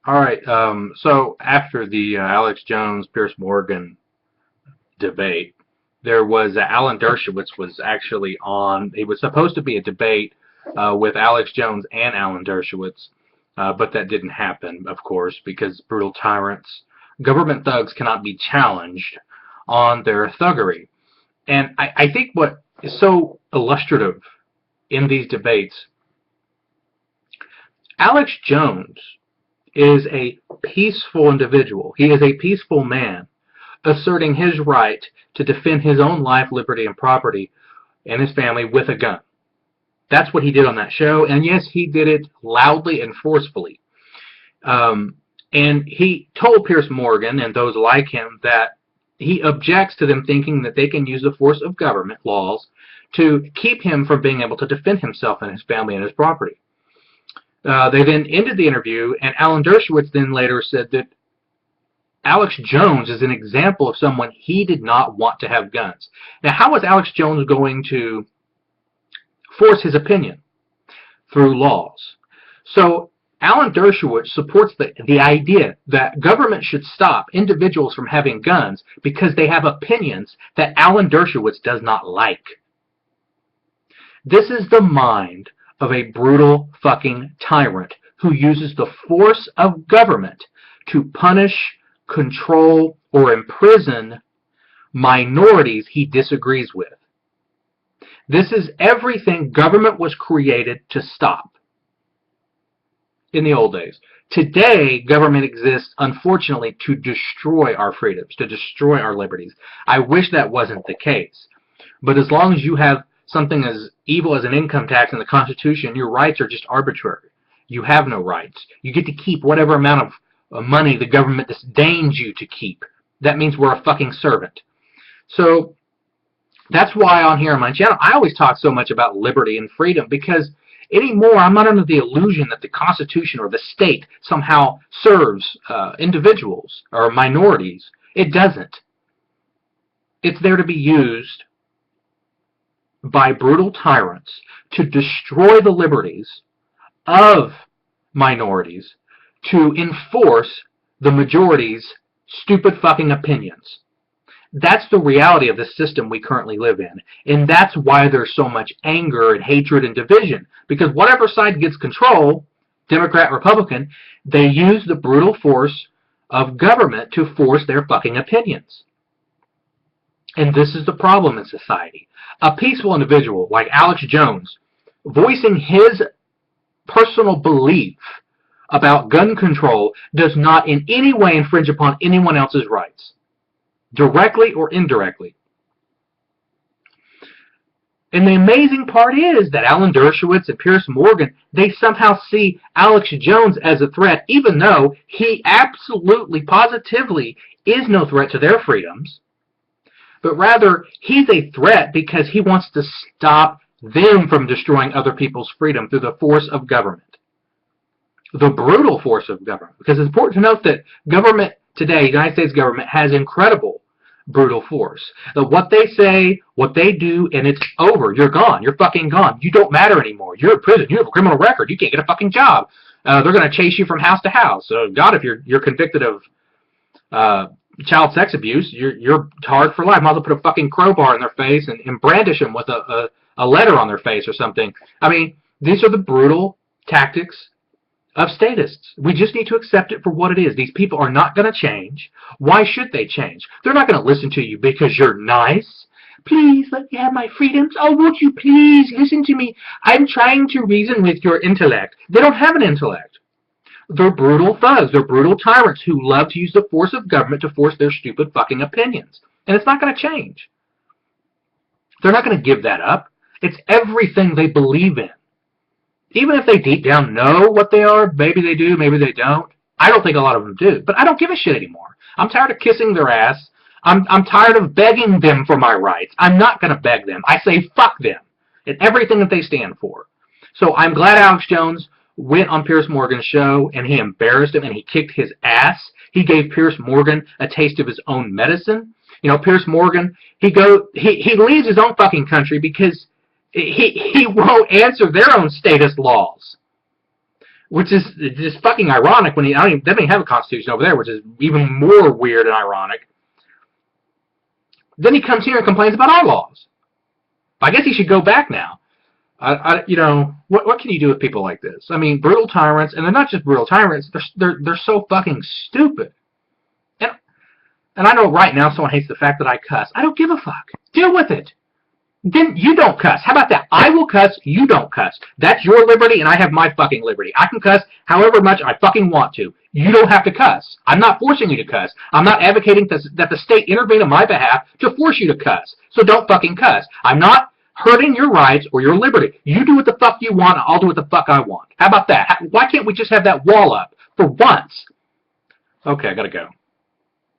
All right. So after the Alex Jones Pierce Morgan debate, there was Alan Dershowitz was actually on. It was supposed to be a debate with Alex Jones and Alan Dershowitz, but that didn't happen, of course, because brutal tyrants, government thugs cannot be challenged on their thuggery. And I think what is so illustrative in these debates, Alex Jones is a peaceful individual. He is a peaceful man asserting his right to defend his own life, liberty, and property and his family with a gun. That's what he did on that show, and yes, he did it loudly and forcefully. And he told Piers Morgan and those like him that he objects to them thinking that they can use the force of government laws to keep him from being able to defend himself and his family and his property. They then ended the interview, and Alan Dershowitz then later said that Alex Jones is an example of someone he did not want to have guns. Now, how was Alex Jones going to force his opinion? Through laws. So Alan Dershowitz supports the idea that government should stop individuals from having guns because they have opinions that Alan Dershowitz does not like. This is the mind of a brutal fucking tyrant who uses the force of government to punish, control, or imprison minorities he disagrees with. This is everything government was created to stop in the old days. Today, government exists, unfortunately, to destroy our freedoms, to destroy our liberties. I wish that wasn't the case. But as long as you have something as evil as an income tax in the Constitution, your rights are just arbitrary. You have no rights. You get to keep whatever amount of money the government disdains you to keep. That means we're a fucking servant. So that's why on here on my channel, I always talk so much about liberty and freedom, because anymore I'm not under the illusion that the Constitution or the state somehow serves individuals or minorities. It doesn't. It's there to be used by brutal tyrants to destroy the liberties of minorities, to enforce the majority's stupid fucking opinions. That's the reality of the system we currently live in. And that's why there's so much anger and hatred and division. Because whatever side gets control, Democrat, Republican, they use the brutal force of government to force their fucking opinions. And this is the problem in society. A peaceful individual like Alex Jones voicing his personal belief about gun control does not in any way infringe upon anyone else's rights, directly or indirectly. And the amazing part is that Alan Dershowitz and Piers Morgan, they somehow see Alex Jones as a threat, even though he absolutely, positively is no threat to their freedoms. But rather, he's a threat because he wants to stop them from destroying other people's freedom through the force of government. The brutal force of government. Because it's important to note that government today, the United States government, has incredible brutal force. What they say, what they do, and it's over. You're gone. You're fucking gone. You don't matter anymore. You're in prison. You have a criminal record. You can't get a fucking job. They're going to chase you from house to house. God, if you're convicted of child sex abuse, you're tarred for life. Might as well put a fucking crowbar in their face and brandish them with a letter on their face or something. I mean, these are the brutal tactics of statists. We just need to accept it for what it is. These people are not going to change. Why should they change? They're not going to listen to you because you're nice. Please let me have my freedoms. Oh, won't you please listen to me? I'm trying to reason with your intellect. They don't have an intellect. They're brutal thugs. They're brutal tyrants who love to use the force of government to force their stupid fucking opinions. And it's not going to change. They're not going to give that up. It's everything they believe in. Even if they deep down know what they are, maybe they do, maybe they don't. I don't think a lot of them do. But I don't give a shit anymore. I'm tired of kissing their ass. I'm tired of begging them for my rights. I'm not going to beg them. I say fuck them and everything that they stand for. So I'm glad Alex Jones went on Piers Morgan's show and he embarrassed him and he kicked his ass. He gave Piers Morgan a taste of his own medicine. You know, Piers Morgan, he leaves his own fucking country because he won't answer their own status laws. which is just fucking ironic when they don't even have a constitution over there, which is even more weird and ironic. Then he comes here and complains about our laws. I guess he should go back now. You know, what can you do with people like this? I mean, brutal tyrants, and they're not just brutal tyrants. They're so fucking stupid. And I know right now someone hates the fact that I cuss. I don't give a fuck. Deal with it. Then you don't cuss. How about that? I will cuss, you don't cuss. That's your liberty, and I have my fucking liberty. I can cuss however much I fucking want to. You don't have to cuss. I'm not forcing you to cuss. I'm not advocating that the state intervene on my behalf to force you to cuss. So don't fucking cuss. I'm not hurting your rights or your liberty. You do what the fuck you want, I'll do what the fuck I want. How about that? Why can't we just have that wall up for once? Okay, I gotta go.